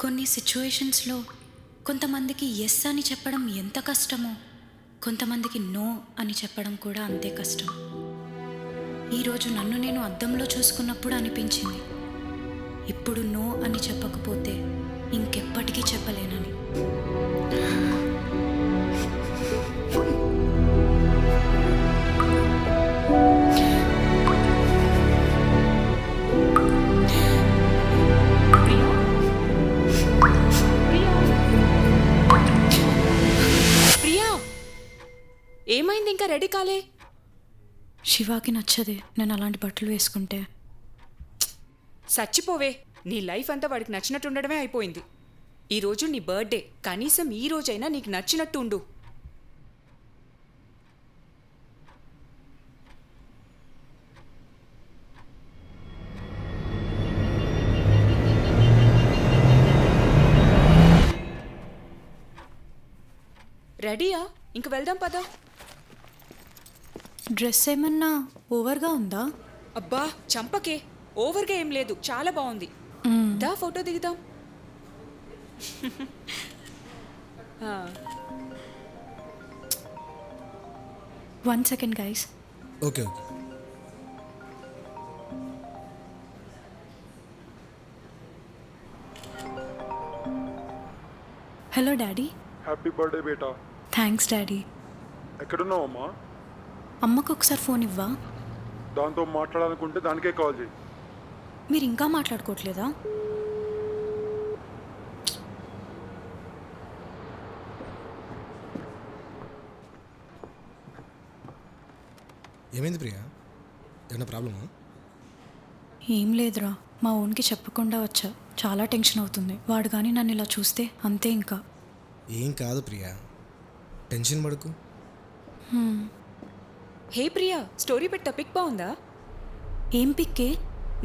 కొన్ని సిచ్యువేషన్స్లో కొంతమందికి ఎస్ అని చెప్పడం ఎంత కష్టమో కొంతమందికి నో అని చెప్పడం కూడా అంతే కష్టం. ఈరోజు నన్ను నేను అద్దంలో చూసుకున్నప్పుడు అనిపించింది, ఇప్పుడు నో అని చెప్పకపోతే ఇంకెప్పటికీ చెప్పలేనని. ఏమైంది? ఇంకా రెడీ కాలే? శివాకి నచ్చదే నేను అలాంటి బట్టలు వేసుకుంటే. చచ్చిపోవే, నీ లైఫ్ అంతా వాడికి నచ్చినట్టు ఉండడమే అయిపోయింది. ఈరోజు నీ బర్త్డే, కనీసం ఈ రోజైనా నీకు నచ్చినట్టు ఉండు. రెడీయా? ఇంక వెళ్దాం పదా. డ్రెస్ ఏమన్నా ఓవర్గా ఉందా? అబ్బా చంపకే, ఓవర్గా ఏం లేదు, చాలా బాగుంది. దా ఫోటో దిగుదాం. 1 second guys. Okay. Hello daddy. Happy birthday బేటా. Thanks daddy. ఎక్కడున్నావమ్మా? అమ్మకు ఒకసారి ఫోన్ ఇవ్వా? దాంతో మాట్లాడాలనుకుంటే దానికే కాల్ చేయి. మీరు ఇంకా మాట్లాడుకోవట్లేదా? ఏమైంది ప్రియా? ఏమన్నా ప్రాబ్లమా? ఏం లేదురా, మా ఓన్కి చెప్పకుండా వచ్చా. చాలా టెన్షన్ అవుతుంది. వాడు కానీ నన్ను ఇలా చూస్తే అంతే ఇంకా. ఏం కాదు ప్రియా, టెన్షన్ పడకు. హే ప్రియా, స్టోరీ పెట్టా, పిక్ బాగుందా? ఏం పిక్కే?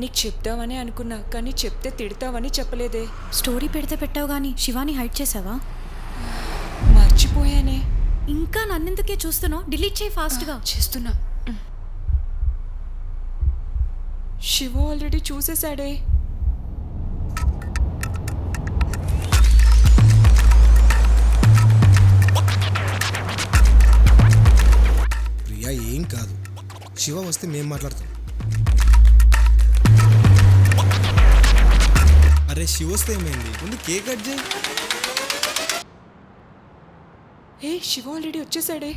నీకు చెప్తావని అనుకున్నా, కానీ చెప్తే తిడతావని చెప్పలేదే. స్టోరీ పెడితే పెట్టావు కానీ శివాని హైడ్ చేసావా? మర్చిపోయానే. ఇంకా నన్నెందుకే చూస్తున్నావు? డిలీట్ చేయి ఫాస్ట్గా. చేస్తున్నా. శివ ఆల్రెడీ చూసేశాడే. ప్రియా ఏం కాదు, శివ వస్తే మేం మాట్లాడతాం. అరే శివ వస్తే ఏమైంది? ముందు కేక్ కట్ చేయి. హే శివ ఆల్రెడీ వచ్చేసాడే.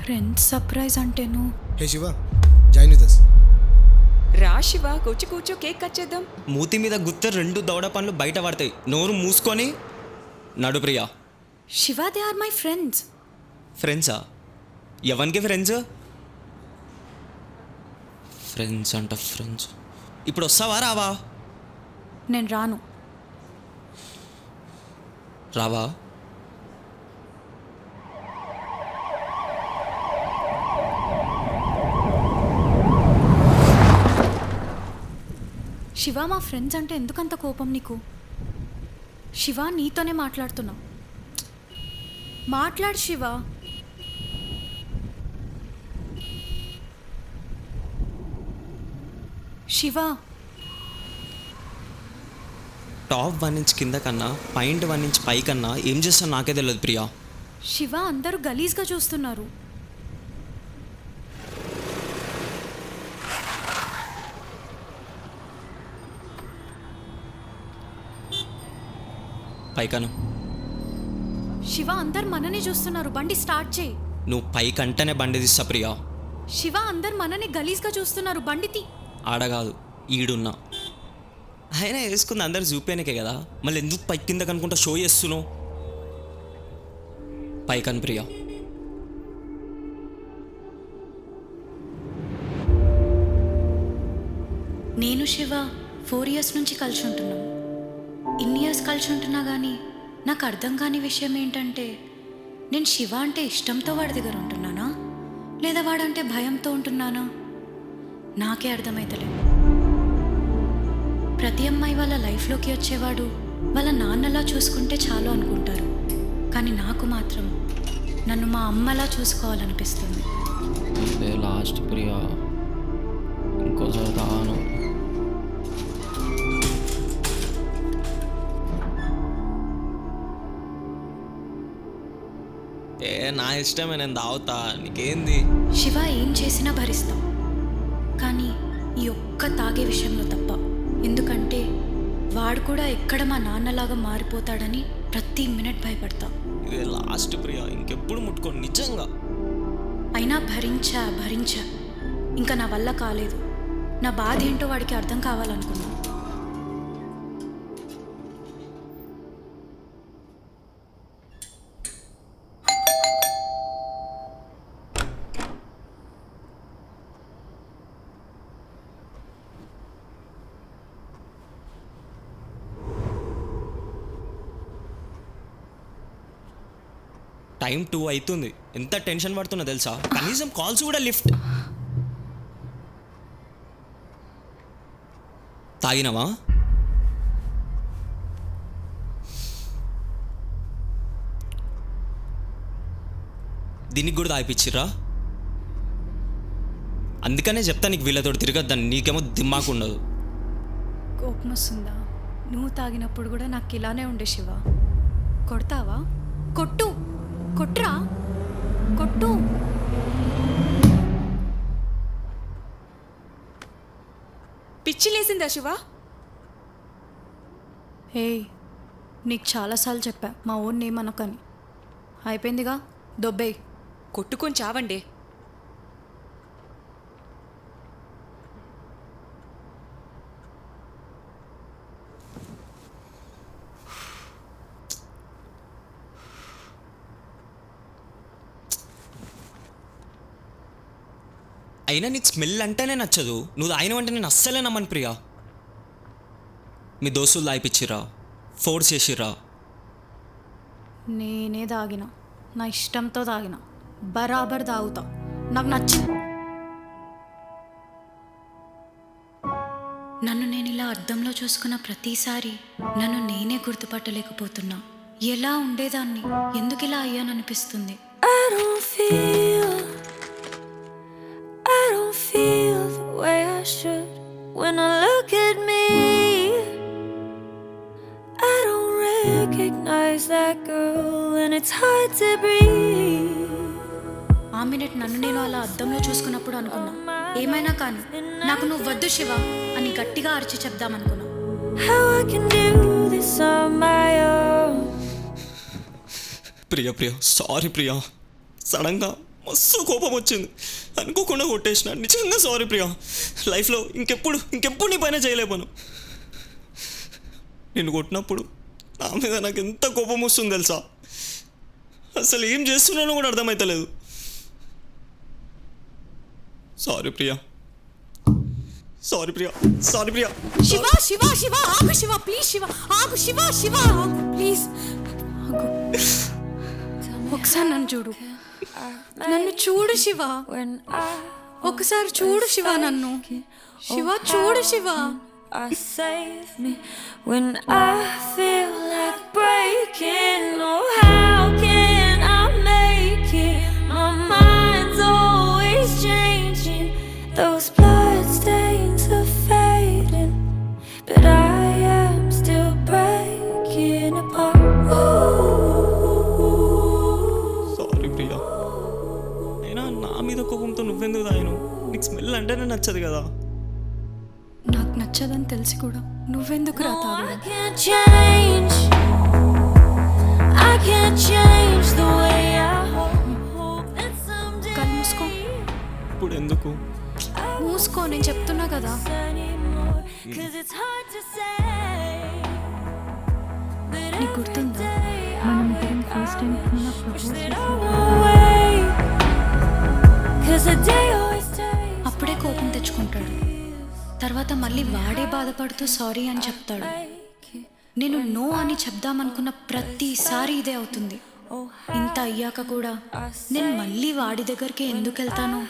ఫ్రెండ్స్ సర్ప్రైజ్ అంటేను. Hey Shiva, join with us. రా శివ, కూర్చో కూర్చో, కేక్ కట్ చేద్దాం. మూతి మీద గుత్తే 2 దవడ పనులు బయట పడతాయి. నోరు మూసుకొని నడు Priya. Shiva, they are my friends. ఫ్రెండ్సా? ఎవరికి ఫ్రెండ్స్? ఫ్రెండ్స్ అంట ఫ్రెండ్స్. ఇప్పుడు వస్తావా రావా? నేను రాను. రావా? శివ, మా ఫ్రెండ్స్ అంటే ఎందుకంత కోపం నీకు? శివ, నీతోనే మాట్లాడుతున్నా. మాట్లాడు శివ. శివ, టాప్ 1 ఇంచ్ కింద కన్నా పాయింట్ 1 ఇంచ్ పై కన్నా ఏం చేస్తాను నాకే తెలియదు ప్రియా. శివ, అందరూ గలీజ్గా చూస్తున్నారు. పైకను శివ, అందరు మనని చూస్తున్నారు. బండి స్టార్ట్ చేయి. నువ్వు పైకంటేనే బండి తీస్తా ప్రియా. శివ, అందరు మనని గలీజ్గా చూస్తున్నారు. బండి తీ. ఆడగాదు, ఈడున్నా. అయినా వేసుకుంది అందరు చూపేనికే కదా, మళ్ళీ ఎందుకు పై కింద కనుకుంటా షో చేస్తున్నావు? పైకను ప్రియా. నేను శివ 4 years నుంచి కలిసి ఉంటున్నాం. ఇన్ని ఇయర్స్ కలిసి ఉంటున్నా కానీ నాకు అర్థం కాని విషయం ఏంటంటే, నేను శివ అంటే ఇష్టంతో వాడి దగ్గర ఉంటున్నానా, లేదా వాడంటే భయంతో ఉంటున్నానా? నాకే అర్థమైతలేదు. ప్రతి అమ్మాయి వాళ్ళ లైఫ్లోకి వచ్చేవాడు వాళ్ళ నాన్నలా చూసుకుంటే చాలు అనుకుంటారు. కానీ నాకు మాత్రం నన్ను మా అమ్మలా చూసుకోవాలనిపిస్తుంది. లాస్ట్ ప్రియా నా ఇష్టమే, నేను తాగుతా, నీకేంది? శివ ఏం చేసినా భరిస్తాం, కానీ ఈ ఒక్క తాగే విషయంలో తప్ప. ఎందుకంటే వాడు కూడా ఎక్కడ మా నాన్నలాగా మారిపోతాడని ప్రతి మినిట్ భయపడతా. ఇదే లాస్ట్ ప్రియా, ఇంకెప్పుడు ముట్టుకోను నిజంగా. అయినా భరించా ఇంకా నా వల్ల కాలేదు. నా బాధ ఏంటో వాడికి అర్థం కావాలనుకున్నా. టైం 2 అవుతుంది, ఎంత టెన్షన్ పడుతున్నా తెలుసా? కనీసం కాల్స్ కూడా లిఫ్ట్. తాగినవా? దీనికి కూడా తాగిపిచ్చిర్రా? అందుకనే చెప్తా నీకు వీళ్ళతో తిరగద్దని, నీకేమో దిమ్మాకు ఉండదు. కోపం వస్తుందా? నువ్వు తాగినప్పుడు కూడా నాకు ఇలానే ఉండే శివ. కొడతావా? కొట్టురా కొట్టు. పిచ్చి లేసిందా శివ? హే, నీకు చాలాసార్లు చెప్పా మా ఓన్ ఏమనకని. అయిపోయిందిగా, దొబ్బేయ్. కొట్టుకొని చావండి. అయినా నీకు స్మెల్ అంటేనే నచ్చదు, నువ్వు తాగినవంటే నేను అస్సలే నమ్మను ప్రియా. మీ దోస్తులు తాగిపిచ్చిర్రా? ఫోర్స్ చేసిర్రా? నేనే తాగిన, నా ఇష్టంతో తాగిన, బరాబర్ తాగుతా, నాకు నచ్చింది. నన్ను నేను ఇలా అద్దంలో చూసుకున్న ప్రతిసారి నన్ను నేనే గుర్తుపట్టలేకపోతున్నా. ఎలా ఉండేదాన్ని, ఎందుకు ఇలా అయ్యాననిపిస్తుంది. I don't feel the way I should when I look at me. I don't recognize that girl and it's hard to breathe. ఆ మినిట్ నన్ను నేను అలా అద్దంలో చూసుకున్నప్పుడు అనుకున్నా, ఏమైనా కానీ నాకు నువ్వు వద్దు శివ అని గట్టిగా అరిచి చెప్దామనుకున్నా. How I can do this on my own. Priya sorry Priya, సడన్గా మస్తు కోపం వచ్చింది, అనుకోకుండా కొట్టేసిన. నిజంగా సారీ ప్రియా. లైఫ్లో ఇంకెప్పుడు నీ పైన చేయలేకపోను. నేను కొట్టినప్పుడు నా మీద నాకు ఎంత కోపం వస్తుంది తెలుసా? అసలు ఏం చేస్తున్నానో కూడా అర్థమవుతలేదు. సారీ ప్రియా. శివ ఆగు శివ, ప్లీజ్ శివ ఆగు, శివ ఆగు ప్లీజ్ ఆగు. ఒకసారి నన్ను చూడు, నన్ను చూడు శివ, ఒకసారి చూడు శివ, నన్ను శివ చూడు Shiva. Save me when I feel like breaking. Oh, how can I make it? My mind's always changing. Those blood stains are fading, but I am still breaking apart. Sorry Priya. అయినా నా మీద కోపంతో నువ్వెందుకు తాగినావు? నీకు స్మెల్ అంటేనే నచ్చదు కదా. నాకు నచ్చదని తెలిసి కూడా నువ్వెందుకు రా I తాగడం? can't change. I can't change the way I hope that someday. కళ్ళు మూసుకో, ఇప్పుడు ఎందుకు? మూసుకో, నేను చెప్తున్నా కదా. Anymore, 'cause it's hard to say. But నీకు గుర్తుందా మనం ఇద్దరం ఫస్ట్ టైం ప్రపోజ్ చేసాం? 'Cause a day always takes. అప్పుడే కోపం తెచ్చుకుంటాడు, తర్వాత మళ్ళీ వాడే బాధపడుతూ సారీ అని చెప్తాడు. నేను నో అని చెప్దామనుకున్న ప్రతిసారి ఇదే అవుతుంది. ఇంత అయ్యాక కూడా నేను మళ్ళీ వాడి దగ్గరికి ఎందుకు వెళ్తానో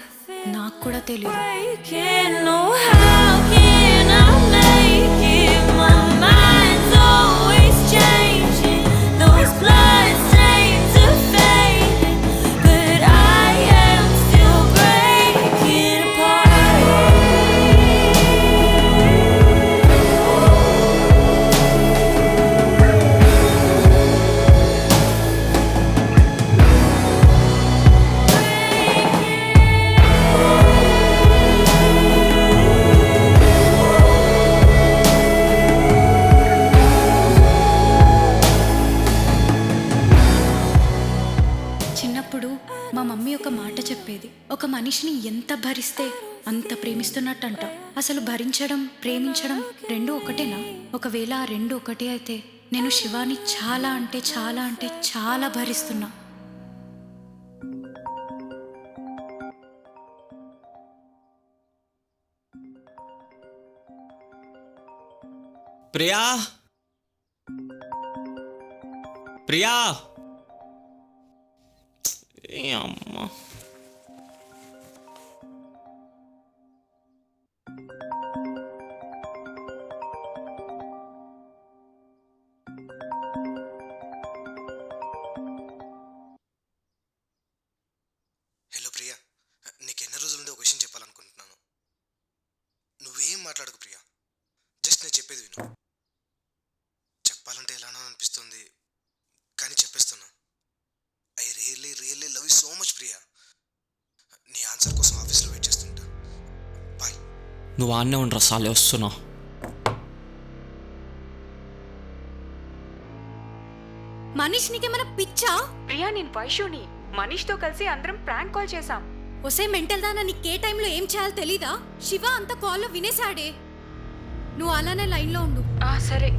నాకు కూడా తెలియదు. Breaking, oh, how can I make it? My mind's always changing. Those blood stains are fading, but I am still breaking apart. మనిషిని ఎంత భరిస్తే అంత ప్రేమిస్తున్నట్టంట. అసలు భరించడం ప్రేమించడం రెండు ఒకటేనా? ఒకవేళ ఆ రెండు ఒకటే అయితే నేను శివాని చాలా అంటే చాలా అంటే చాలా భరిస్తున్నా. ప్రియా ప్రియా ఏ అమ్మా హలో ప్రియా, నీకు ఎన్ని రోజుల నుండి ఒక విషయం చెప్పాలనుకుంటున్నాను. నువ్వేం మాట్లాడకు ప్రియా, జస్ట్ నేను చెప్పేది విను. చెప్పాలంటే ఎలానో అనిపిస్తుంది, కానీ చెప్పేస్తున్నా. I really really love you so much Priya. నీ ఆన్సర్ కోసం ఆఫీస్లో వెయిట్ చేస్తుంటా. బాయ్. నువ్వు ఆన్నే ఉండరా, సాలే వస్తున్నా. మనీష్ నీకేమైనా పిచ్చా? ప్రియా, నేను వైషుని మనీష్తో కలిసి అందరం ప్రాంక్ కాల్ చేశాం. ఒసే మెంటల్ దానా, నీకు ఏ టైంలో ఏం చేయాలో తెలీదా? శివ అంత కాల్లో వినేశాడే. నువ్వు అలానే లైన్లో ఉండు. సరే.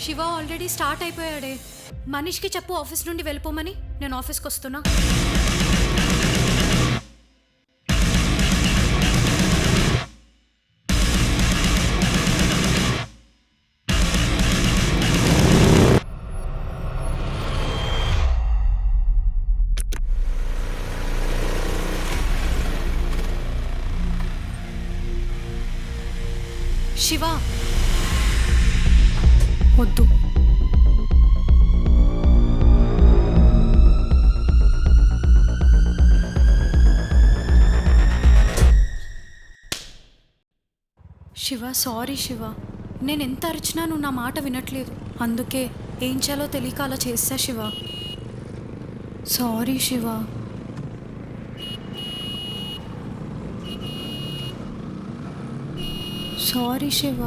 శివ ఆల్రెడీ స్టార్ట్ అయిపోయాడే. మనీష్కి చెప్పు ఆఫీస్ నుండి వెళ్ళిపోమని. నేను ఆఫీస్కి వస్తున్నా. శివ వద్దు. శివ సారీ శివ, నేను ఎంత అరిచినా నువ్వు నా మాట వినట్లేదు. అందుకే ఏం చేయాలో తెలియక అలా చేస్తా శివ. సారీ శివ. సారీ శివ.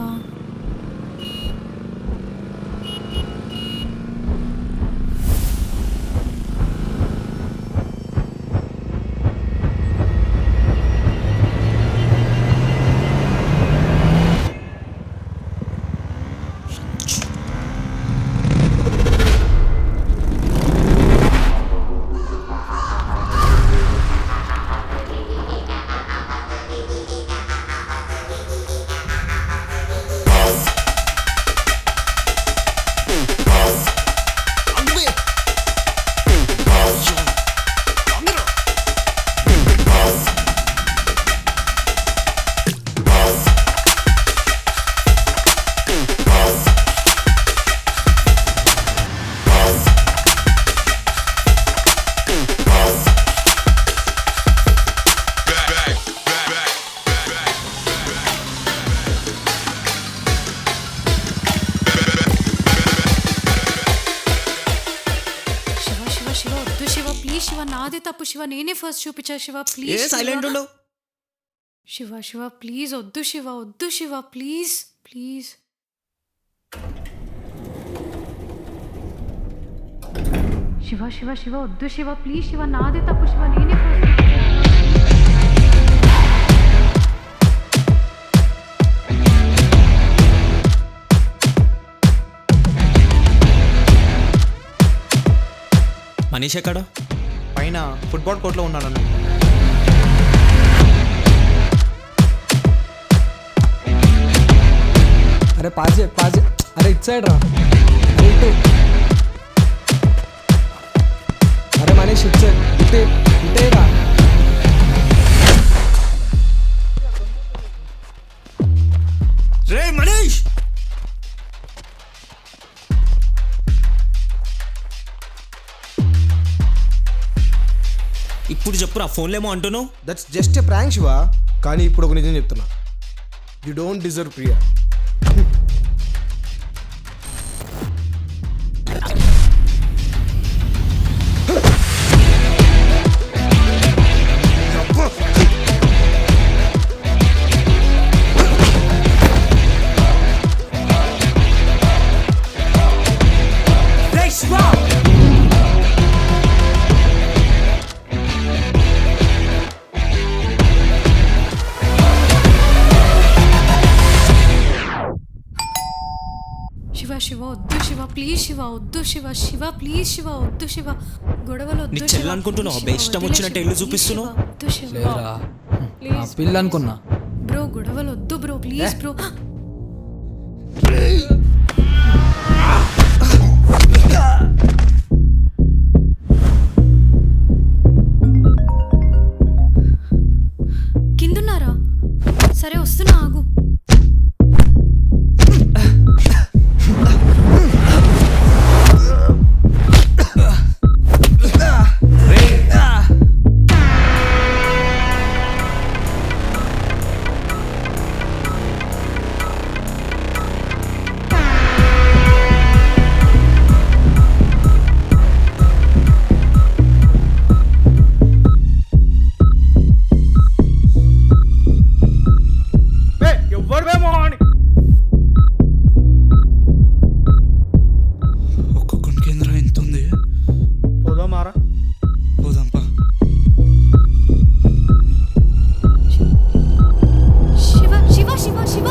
శివ నాదే తప్పు శివ, నేనే ఫస్ట్ చూపించా శివ. ప్లీజ్ సైలెంట్ ఉండు. శివ శివ ప్లీజ్ వద్దు శివ, వద్దు శివ ప్లీజ్ ప్లీజ్. శివ శివ శివ వద్దు శివ ప్లీజ్ శివ, నాదే తప్పు శివ, నేనే ఫస్ట్ చూపించా. మనీష్ ఎక్కడ? పైన ఫుట్బాల్ కోర్ట్లో ఉన్నాను. అరే పాజే పాజే, అరే ఇటు సైడ్ రా. ఇటు అరే మనీష్ ఇటు సైడ్, ఇటే రా. రే మనీష్, ఇప్పుడు చెప్పురా, ఫోన్లేమో అంటున్నావు. That's just a prank Shiva. కానీ ఇప్పుడు ఒక నిజం చెప్తున్నా, you don't deserve Priya. Shiva వద్దు శివ ప్లీజ్ శివ వద్దు శివ శివ ప్లీజ్ శివ వద్దు శివ గొడవలు నీ వద్దు చెల్లి శివ, అనుకుంటున్నావా? ప్లీజ్ అబ్బే, శివ, ఇష్టం వదిలే వచ్చినట్టు శివ, ఇల్లు ప్లీజ్ చూపిస్తున్నావు? శివ, వద్దు శివ. లేదురా నా పిల్ల అనుకున్నా. బ్రో గొడవలు వద్దు బ్రో ప్లీజ్ బ్రో. కిందున్నారా? సరే వస్తున్నా ఆగు. ఒక్కొక్కటి కేంద్రం ఎంత ఉంది? పోదామారా? పోదాంపా. శివ శివ శివ శివ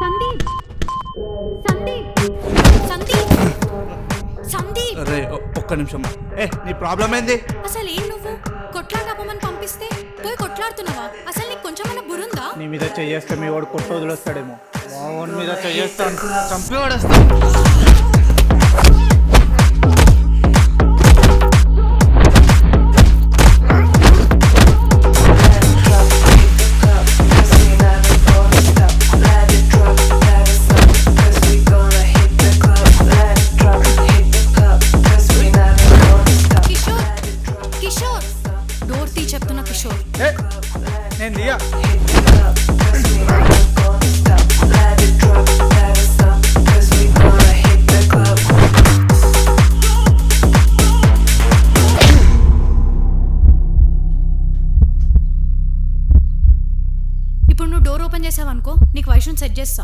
సందీప్ సందీప్ సందీప్ సందీప్ అరే ఒక్క నిమిషం. నీ ప్రాబ్లం ఏంది? అసలు ఏం నువ్వు కొట్లాడమని పంపిస్తే పోయి కొట్లాడుతున్నావా? అసలు నీకు కొంచెమైనా బురుందా? నీ మీద చెయ్యేస్తే మీ వాడు కొట్ట వదిలేస్తాడేమో. వాడి మీద చెయ్యేస్తాను, చంపి వాడేస్తాను. కిషోర్ కిషోర్ డోర్ తీ చెప్తున్నా కిషోర్. నేను దియా. ఇప్పుడు నువ్వు డోర్ ఓపెన్ చేసావనుకో నీకు వైష్ణు సెట్ చేస్తా.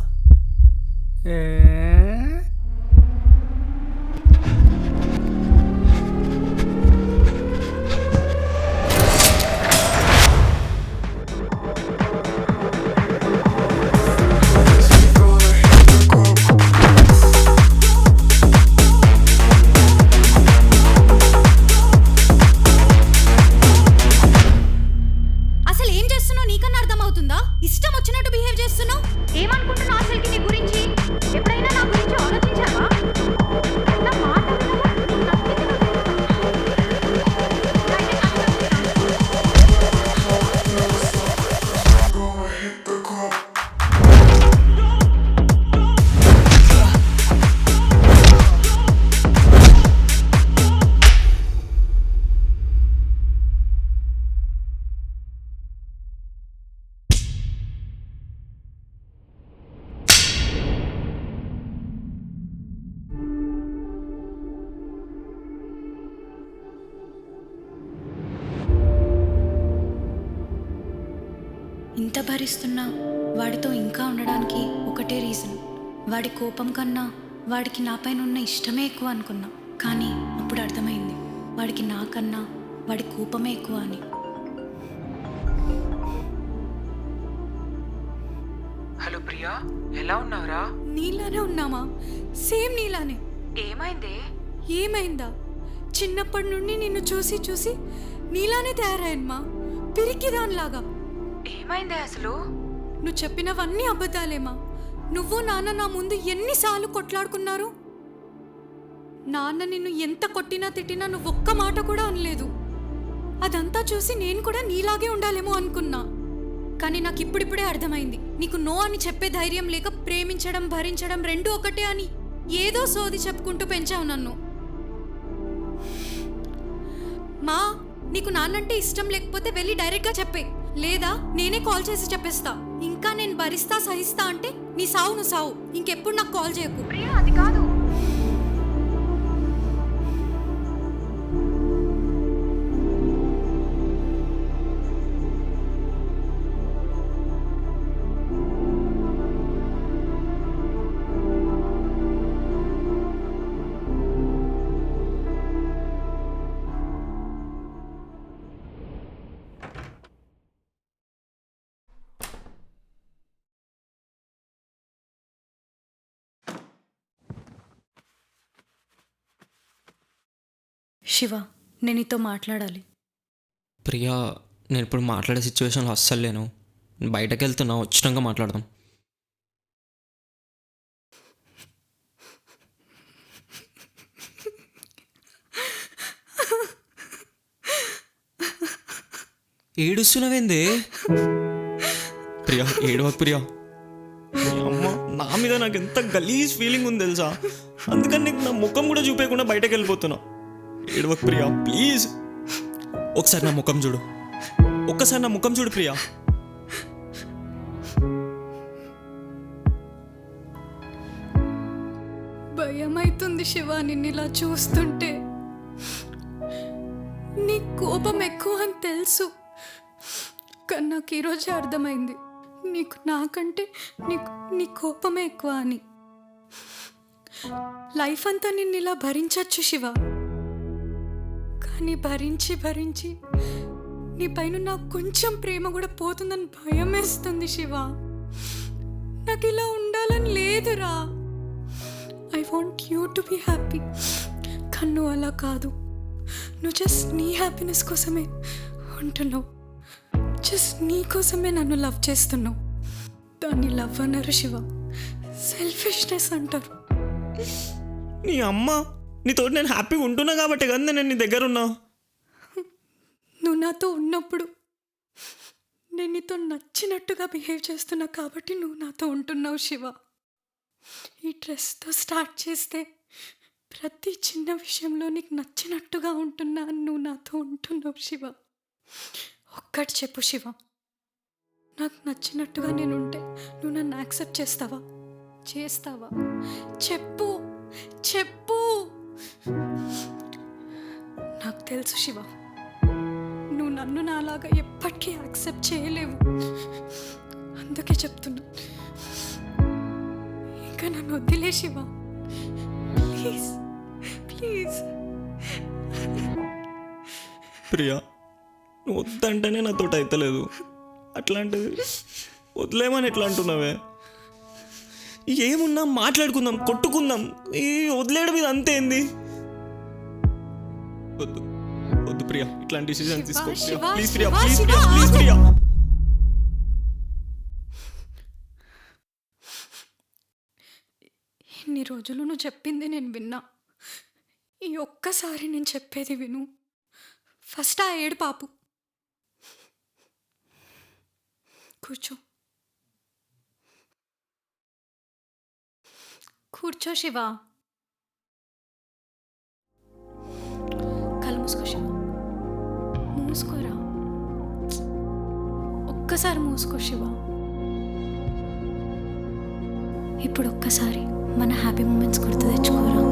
అసలు ఏం చేస్తున్నావు నీకన్నా అర్థమవుతుందా? ఇష్టం వచ్చినట్టు బిహేవ్ చేస్తున్నావు. ఏమనుకుంటున్నావు అసలుకి నీ గురించి? ఎప్పుడైనా నా గురించి ఆలోచించావా? నా మాట వినవా? నీకు ఇంత భరిస్తున్నా వాడితో ఇంకా ఉండడానికి ఒకటే రీజన్. వాడి కోపం కన్నా వాడికి నాపైన ఉన్న ఇష్టమే ఎక్కువ అనుకున్నా. కానీ అప్పుడు అర్థమైంది వాడికి నాకన్నా వాడి కోపమే ఎక్కువ అని. హలో ప్రియా, ఎలా ఉన్నావురా? నీలానే ఉన్నామా? సేమ్ నీలానే. ఏమైంది? ఏమైందా? చిన్నప్పటి నుండి నిన్ను చూసి చూసి నీలానే తయారయ్యమ్మా, పిరికి దానిలాగా. ఏమైంది అసలు? నువ్వు చెప్పినవన్నీ అబద్ధాలేమా? నువ్వు నాన్న నా ముందు ఎన్నిసార్లు కొట్లాడుకున్నారు. నాన్న నిన్ను ఎంత కొట్టినా తిట్టినా నువ్వు ఒక్క మాట కూడా అనలేదు. అదంతా చూసి నేను కూడా నీలాగే ఉండాలేమో అనుకున్నా. కానీ నాకు ఇప్పుడిప్పుడే అర్థమైంది, నీకు నో అని చెప్పే ధైర్యం లేక ప్రేమించడం భరించడం రెండూ ఒకటే అని ఏదో సోది చెప్పుకుంటూ పెంచావు నన్ను. మా నీకు నాన్నంటే ఇష్టం లేకపోతే వెళ్ళి డైరెక్ట్గా చెప్పే, లేదా నేనే కాల్ చేసి చెప్పేస్తా. ఇంకా నేను భరిస్తా సహిస్తా అంటే నీ సావు నువ్వు సావు. ఇంకెప్పుడు నాకు కాల్ చేయకు. అది కాదు. శివ, నేను నీతో మాట్లాడాలి. ప్రియా, నేను ఇప్పుడు మాట్లాడే సిచ్యువేషన్లో అస్సలు లేను. నేను బయటకు వెళ్తున్నా, వచ్చినాక మాట్లాడదాం. ఏడుస్తున్నావేందే? ప్రియా, ఏడవకు ప్రియా. మీ అమ్మ నా మీద నాకు ఎంత గలీజ్ ఫీలింగ్ ఉంది తెలుసా. అందుకని నీకు నా ముఖం కూడా చూపేయకుండా బయటకు వెళ్ళిపోతున్నా. ఏడవకు ప్రియా, ప్లీజ్. ఒకసారి నా ముఖం చూడు, ఒక్కసారి నా ముఖం చూడు ప్రియా. భయమైతుంది శివ నిన్ను ఇలా చూస్తుంటే. నీ కోపం ఎక్కువ అని తెలుసు, కానీ నాకు ఈరోజే అర్థమైంది నీకు నాకంటే నీ కోపమే ఎక్కువ అని. లైఫ్ అంతా నిన్ను ఇలా భరించచ్చు శివ, కానీ భరించి భరించి నీ పైన నాకు కొంచెం ప్రేమ కూడా పోతుందని భయం వేస్తుంది శివ. నాకు ఇలా ఉండాలని లేదురా. I want you to be happy, కానీ నువ్వు అలా కాదు. నువ్వు జస్ట్ నీ హ్యాపీనెస్ కోసమే ఉంటున్నావు, జస్ట్ నీ కోసమే నన్ను లవ్ చేస్తున్నావు. దాన్ని లవ్ అన్నారు శివ, సెల్ఫిష్నెస్ అంటారు. నీ అమ్మ, నీతో నేను హ్యాపీగా ఉంటున్నా కాబట్టి కదా నేను నీ దగ్గర ఉన్నా. నువ్వు నాతో ఉన్నప్పుడు నేను నీతో నచ్చినట్టుగా బిహేవ్ చేస్తున్నా కాబట్టి నువ్వు నాతో ఉంటున్నావు శివ. ఈ డ్రెస్తో స్టార్ట్ చేస్తే ప్రతి చిన్న విషయంలో నీకు నచ్చినట్టుగా ఉంటున్నా అని నువ్వు నాతో ఉంటున్నావు శివ. ఒక్కటి చెప్పు శివ, నాకు నచ్చినట్టుగా నేను ఉంటే నువ్వు నన్ను యాక్సెప్ట్ చేస్తావా? చెప్పు చెప్పు. నాకు తెలుసు శివ, నువ్వు నన్ను నాలాగా ఎప్పటికీ యాక్సెప్ట్ చేయలేవు. అందుకే చెప్తున్నా, ఇంకా నన్ను వదిలే శివ, ప్లీజ్ ప్లీజ్. ప్రియా, నువ్వు వద్దంటేనే నాతోటి అయితలేదు, అట్లాంటిది వదిలేమని ఎట్లా అంటున్నావే? ఏమున్నా మాట్లాడుకుందాం, కొట్టుకుందాం. ఈ వదిలేయడం మీద అంతే ఏంది? వద్దు వద్దు ప్రియా, ఇట్లాంటి డిసిజన్ తీసుకో please Priya, please Priya, please Priya. ఇన్ని రోజులు నువ్వు చెప్పింది నేను విన్నా. ఈ ఒక్కసారి నేను చెప్పేది విను. ఫస్ట్ ఆ ఏడు పాపు. కూర్చో కూర్చో శివ. కళ్ళు మూసుకో శివ, మూసుకోరా. ఒక్కసారి మూసుకో శివ. ఇప్పుడు ఒక్కసారి మన హ్యాపీ మూమెంట్స్ గుర్తు తెచ్చుకోరా.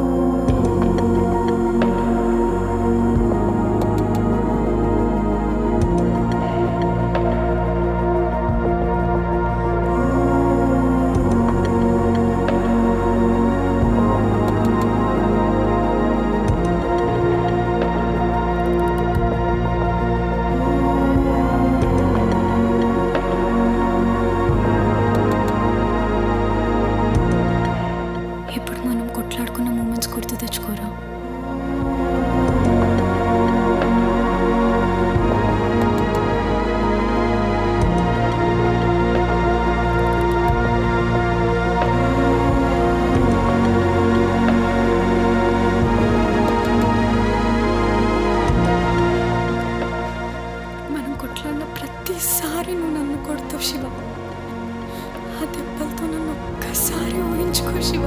ఒక్కసారి నువ్వు నన్ను కొడతావు శివ. ఆ దెబ్బలతో నన్ను ఒక్కసారి ఊహించుకో శివ.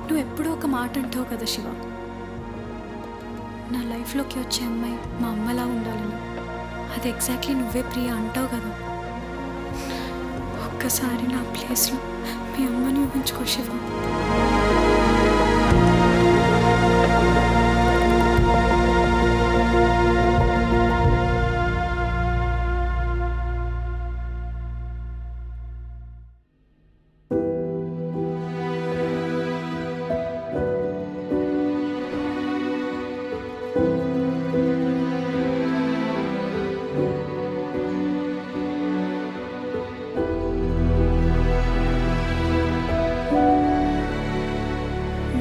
నువ్వు ఎప్పుడూ ఒక మాట అంటావు కదా శివ, నా లైఫ్లోకి వచ్చే అమ్మాయి మా అమ్మలా ఉండాలని. అది ఎగ్జాక్ట్లీ నువ్వే ప్రియ అంటావు కదా. ఒక్కసారి నా ప్లేస్లో మీ అమ్మని ఊహించుకో శివ.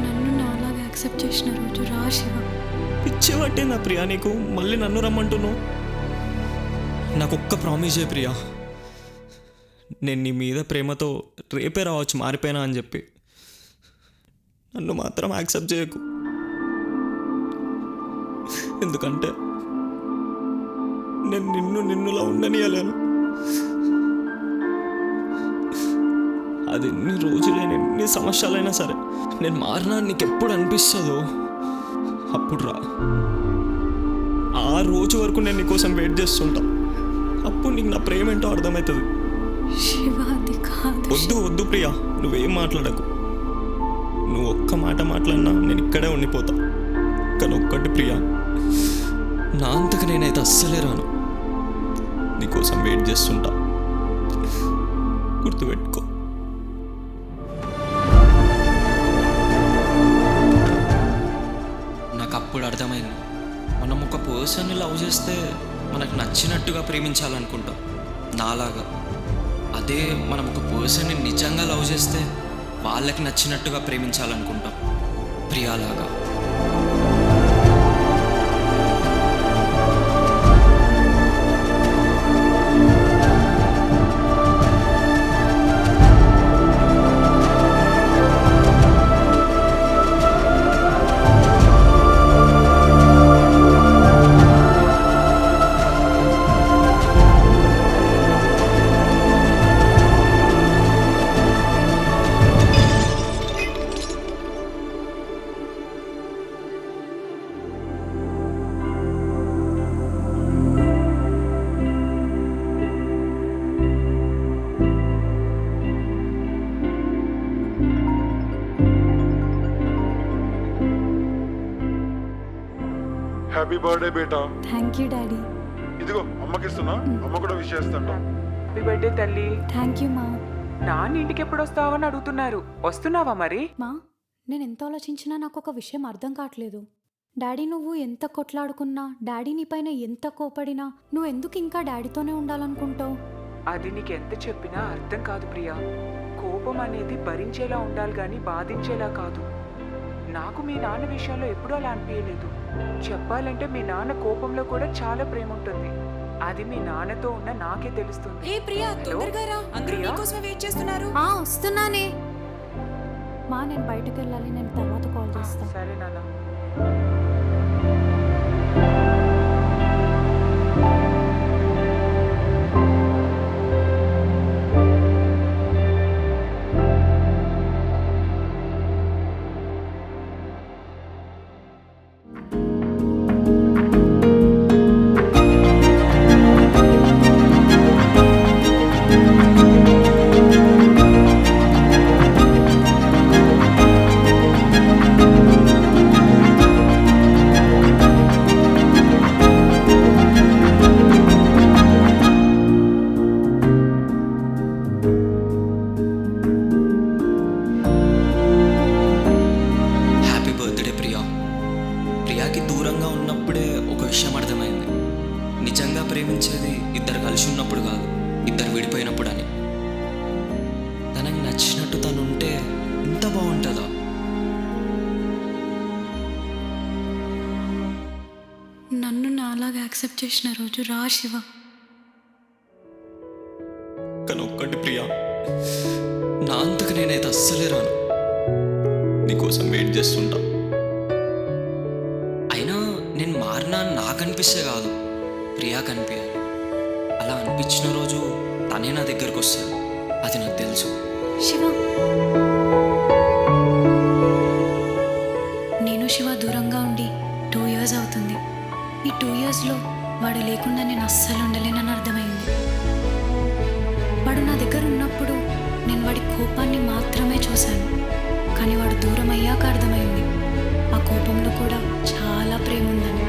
నన్ను నాలాగా యాక్సెప్ట్ చేసిన రోజు రా శివ. పిచ్చేవట్టే నా ప్రియా నీకు మళ్ళీ నన్ను రమ్మంటున్నావు. నాకు ఒక్క ప్రామిస్ చేయ ప్రియా, నేను నీ మీద ప్రేమతో రేపే రావచ్చు మారిపోయినా అని చెప్పి. నన్ను మాత్రం యాక్సెప్ట్ చేయకు. ఎందుకంటే నేను నిన్నులా ఉండనియలేను. అది ఎన్ని రోజులైనా ఎన్ని సంవత్సరాలైనా సరే నేను మారినా నీకు ఎప్పుడు అనిపిస్తుందో అప్పుడు రా. ఆ రోజు వరకు నేను నీకోసం వెయిట్ చేస్తుంటా. అప్పుడు నీకు నా ప్రేమ ఏంటో అర్థమవుతుంది. శివ అది కాదు. వద్దు ప్రియా, నువ్వేం మాట్లాడకు. నువ్వు ఒక్క మాట మాట్లాడినా నేను ఇక్కడే ఉండిపోతా. కానీ ఒక్కటి ప్రియా, నా అంతకు నేనైతే అస్సలే రాను. నీకోసం వెయిట్ చేస్తుంటా, గుర్తుపెట్టుకో. నాకు అప్పుడు అర్థమైంది, మనం ఒక పర్సన్ని లవ్ చేస్తే మనకు నచ్చినట్టుగా ప్రేమించాలనుకుంటాం నాలాగా. అదే మనం ఒక పర్సన్ని నిజంగా లవ్ చేస్తే వాళ్ళకి నచ్చినట్టుగా ప్రేమించాలనుకుంటాం ప్రియాలాగా. హ్యాపీ బర్త్డే బేటా. Thank you daddy. ఇదిగో అమ్మకి ఇస్తున్నా, అమ్మ కూడా విష్ చేస్తాంట. హ్యాపీ బర్త్డే తల్లి. థ్యాంక్ యూ మా. నాన్న ఇంటికి ఎప్పుడు వస్తావని అడుగుతున్నారు. వస్తున్నావా మరి? మా, నేను ఎంత ఆలోచించినా నాకు ఒక విషయం అర్థం కావట్లేదు. డాడీ నువ్వు ఎంత కొట్లాడుకున్నా, డాడీ నీ పైన ఎంత కోపడినా, నువ్వు ఎందుకు ఇంకా డాడీతోనే ఉండాలనుకుంటావు? అది నీకెంత చెప్పినా అర్థం కాదు ప్రియా. కోపం అనేది భరించేలా ఉండాలి గాని బాధించేలా కాదు. నాకు మీ నాన్న విషయంలో ఎప్పుడూ అలా అనిపించలేదు. చెప్పాలంటే మీ నాన్న కోపంలో కూడా చాలా ప్రేమ ఉంటుంది. అది మీ నాన్నతో ఉన్న నాకే తెలుస్తుంది. ఏ ప్రియా, తొందరగా రా, అందరూ నీకోసమే వెయిట్ చేస్తున్నారు. వస్తున్నానే మా, నేను బయటకు వెళ్ళాలి, నేను తర్వాత కాల్ చేస్తాను. సరే నాన్న. ప్రేమించేది ఇద్దరు కలిసి ఉన్నప్పుడు కాదు, ఇద్దరు విడిపోయినప్పుడు అని. తనకి నచ్చినట్టు తను ఉంటే ఇంత బాగుంటుందా? నన్ను నాలాగా యాక్సెప్ట్ చేసిన రోజు రా శివ. అస్సలే రాను. నీకోసం వెయిట్ చేస్తుంటా. అయినా నేను మారినా అని నాకు అనిపిస్తే కాదు, ప్రియాకి అనిపించాలి. అలా అనిపించిన రోజు తనే నా దగ్గరకు వస్తుంది, అది నాకు తెలుసు. శివ, నేను శివ దూరంగా ఉండి 2 years అవుతుంది. ఈ 2 yearsలో వాడు లేకుండా నేను అస్సలు ఉండలేనని అర్థమైంది. వాడు నా దగ్గర ఉన్నప్పుడు నేను వాడి కోపాన్ని మాత్రమే చూశాను, కానీ వాడు దూరం అయ్యాక అర్థమైంది ఆ కోపంలో కూడా చాలా ప్రేమ ఉందని.